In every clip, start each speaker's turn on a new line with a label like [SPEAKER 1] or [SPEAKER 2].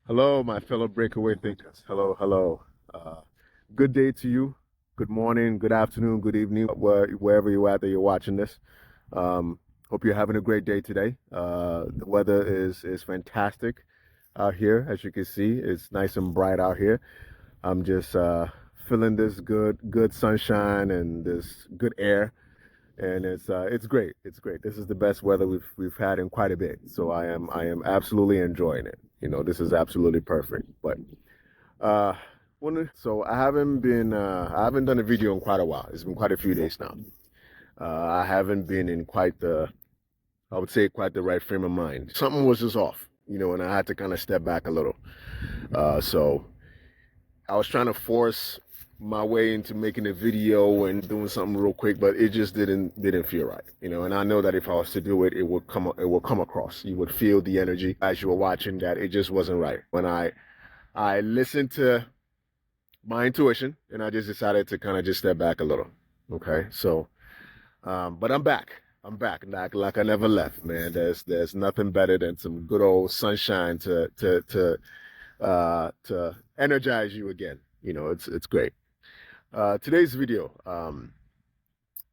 [SPEAKER 1] Hello, my fellow breakaway thinkers. Hello, hello. Uh, Good day to you. Good morning, good afternoon, good evening, wherever you're at that you're watching this. Um, Hope you're having a great day today. The weather is fantastic out here, as you can see. It's nice and bright out here. I'm just feeling this good sunshine and this good air, and it's great. It's great. This is the best weather we've had in quite a bit. So I am absolutely enjoying it. This is absolutely perfect. But uh, I haven't done a video in quite a while. It's been quite a few days now. I haven't been in I would say quite the right frame of mind. Something was just off, and I had to kind of step back a little. So I was trying to force my way into making a video and doing something real quick, but it just didn't feel right, And I know that if I was to do it, it would come across. You would feel the energy as you were watching that it just wasn't right. When I listened to my intuition, and I just decided to kind of just step back a little. Okay, so but I'm back. I'm back, like I never left, man. There's nothing better than some good old sunshine to energize you again. It's great. Today's video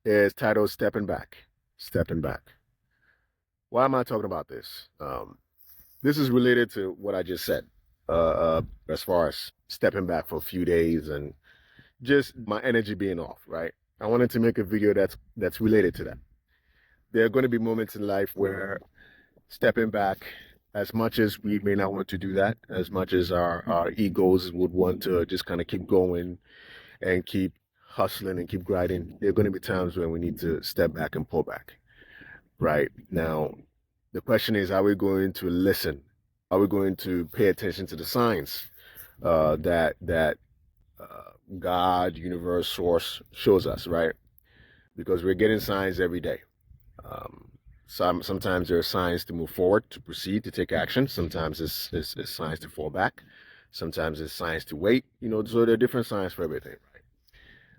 [SPEAKER 1] is titled "Stepping Back." Stepping back. Why am I talking about this? This is related to what I just said, as far as stepping back for a few days and just my energy being off. Right. I wanted to make a video that's related to that. There are going to be moments in life where stepping back, as much as we may not want to do that, as much as our egos would want to just kind of keep going and keep hustling and keep grinding, there are going to be times when we need to step back and pull back. Right now, the question is, are we going to listen? Are we going to pay attention to the signs that God, universe, source shows us, right? Because we're getting signs every day. Um, Sometimes there are signs to move forward, to proceed, to take action. Sometimes it's signs to fall back. Sometimes it's signs to wait. So there are different signs for everything, right?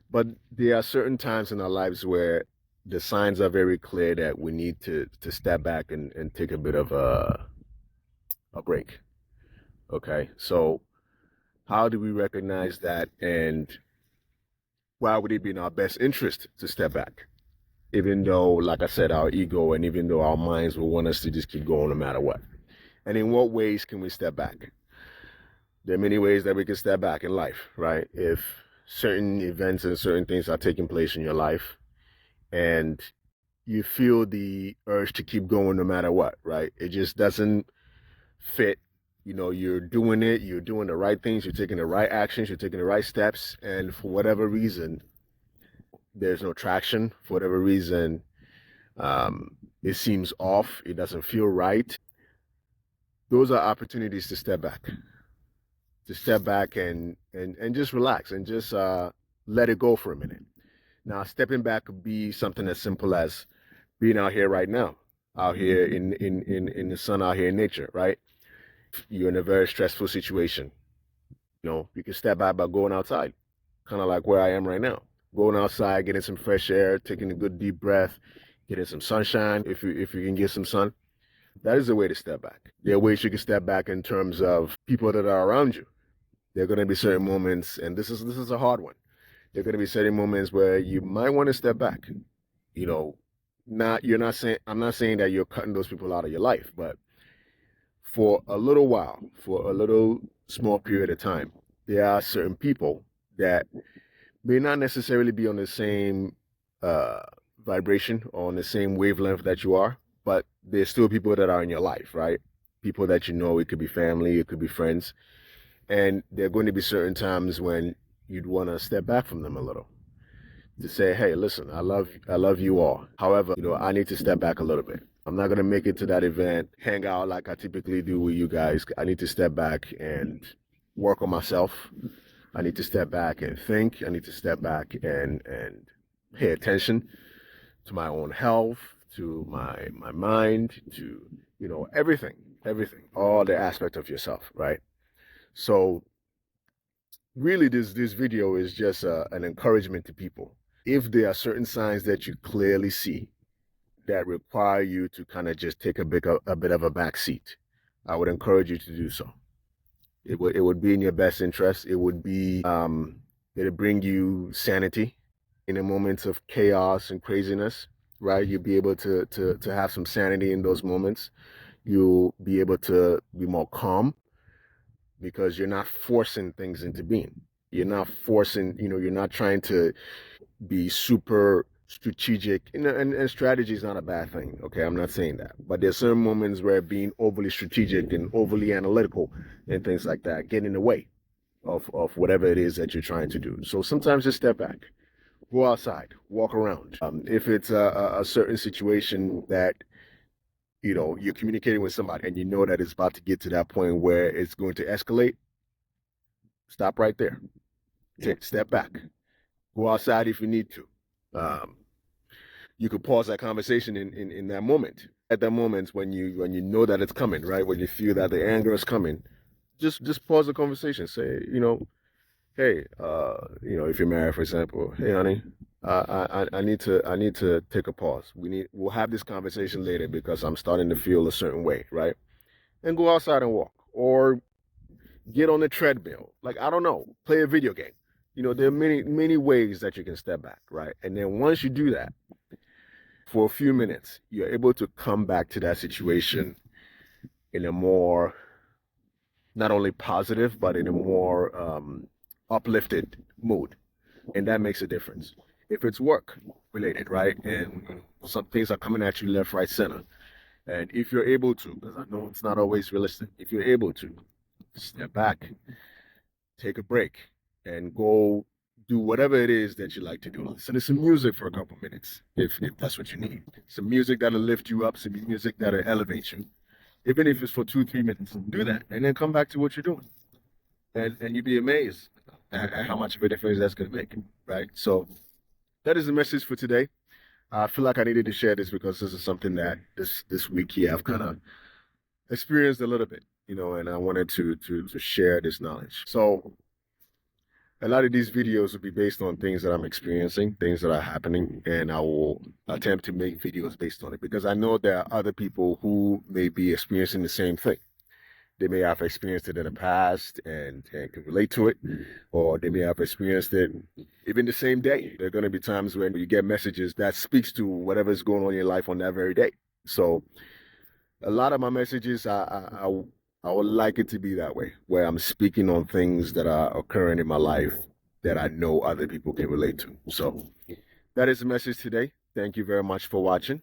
[SPEAKER 1] But there are certain times in our lives where the signs are very clear that we need to step back and take a bit of a break. Okay, so how do we recognize that, and why would it be in our best interest to step back? Even though, like I said, our ego and even though our minds will want us to just keep going no matter what. And in what ways can we step back? There are many ways that we can step back in life, right? If certain events and certain things are taking place in your life and you feel the urge to keep going no matter what, right? It just doesn't fit. You're doing it, you're doing the right things, you're taking the right actions, you're taking the right steps, and for whatever reason, there's no traction. For whatever reason, it seems off, it doesn't feel right. Those are opportunities to step back and just relax and just let it go for a minute. Now, stepping back could be something as simple as being out here right now, out here in the sun, out here in nature, right? You're in a very stressful situation. You can step back by going outside, kind of like where I am right now. Going outside, getting some fresh air, taking a good deep breath, getting some sunshine. If you can get some sun, that is a way to step back. There are ways you can step back in terms of people that are around you. There are going to be certain moments, and this is a hard one. There are going to be certain moments where you might want to step back. You know, not you're not saying I'm not saying that you're cutting those people out of your life, but for a little while, for a little small period of time, there are certain people that may not necessarily be on the same uh, vibration or on the same wavelength that you are, but there's still people that are in your life, right? People that you know, it could be family, it could be friends, and there are going to be certain times when you'd want to step back from them a little to say, hey, listen, I love you all. However, I need to step back a little bit. I'm not going to make it to that event, hang out like I typically do with you guys. I need to step back and work on myself. I need to step back and think. I need to step back and pay attention to my own health, to my mind, to everything, all the aspect of yourself, right? So really, this video is just an encouragement to people. If there are certain signs that you clearly see that require you to kind of just take a bit of a back seat, I would encourage you to do so. It would be in your best interest. It'll bring you sanity in the moments of chaos and craziness, right? You'll be able to have some sanity in those moments. You'll be able to be more calm because you're not forcing things into being. You're not forcing, you're not trying to be super strategic. And strategy is not a bad thing. Okay, I'm not saying that. But there's certain moments where being overly strategic and overly analytical and things like that get in the way of whatever it is that you're trying to do. So sometimes just step back, go outside, walk around. If it's a certain situation that you're communicating with somebody and you know that it's about to get to that point where it's going to escalate, stop right there. Take a step back. Go outside if you need to. You could pause that conversation in that moment. At that moment when you know that it's coming, right? When you feel that the anger is coming, just pause the conversation. Say, hey, if you're married, for example, hey, honey, I need to take a pause. We'll have this conversation later because I'm starting to feel a certain way, right? And go outside and walk, or get on the treadmill. Like, I don't know, play a video game. There are many ways that you can step back, right? And then once you do that, for a few minutes, you're able to come back to that situation in a more, not only positive, but in a more uplifted mood. And that makes a difference. If it's work related, right? And some things are coming at you left, right, center. And if you're able to, because I know it's not always realistic, if you're able to step back, take a break, and go do whatever it is that you like to do. Listen to some music for a couple minutes, if that's what you need. Some music that'll lift you up, some music that'll elevate you. Even if it's for 2-3 minutes, do that, and then come back to what you're doing. And you'd be amazed at how much of a difference that's going to make, right? So that is the message for today. I feel like I needed to share this because this is something that this week here I've kind of experienced a little bit, and I wanted to share this knowledge. So a lot of these videos will be based on things that I'm experiencing, things that are happening, and I will attempt to make videos based on it because I know there are other people who may be experiencing the same thing. They may have experienced it in the past and can relate to it, or they may have experienced it even the same day. There are going to be times when you get messages that speaks to whatever's going on in your life on that very day. So a lot of my messages, I would like it to be that way, where I'm speaking on things that are occurring in my life that I know other people can relate to. So that is the message today. Thank you very much for watching.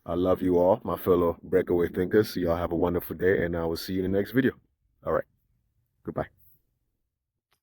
[SPEAKER 1] I love you all, my fellow breakaway thinkers. Y'all have a wonderful day, and I will see you in the next video. All right. Goodbye.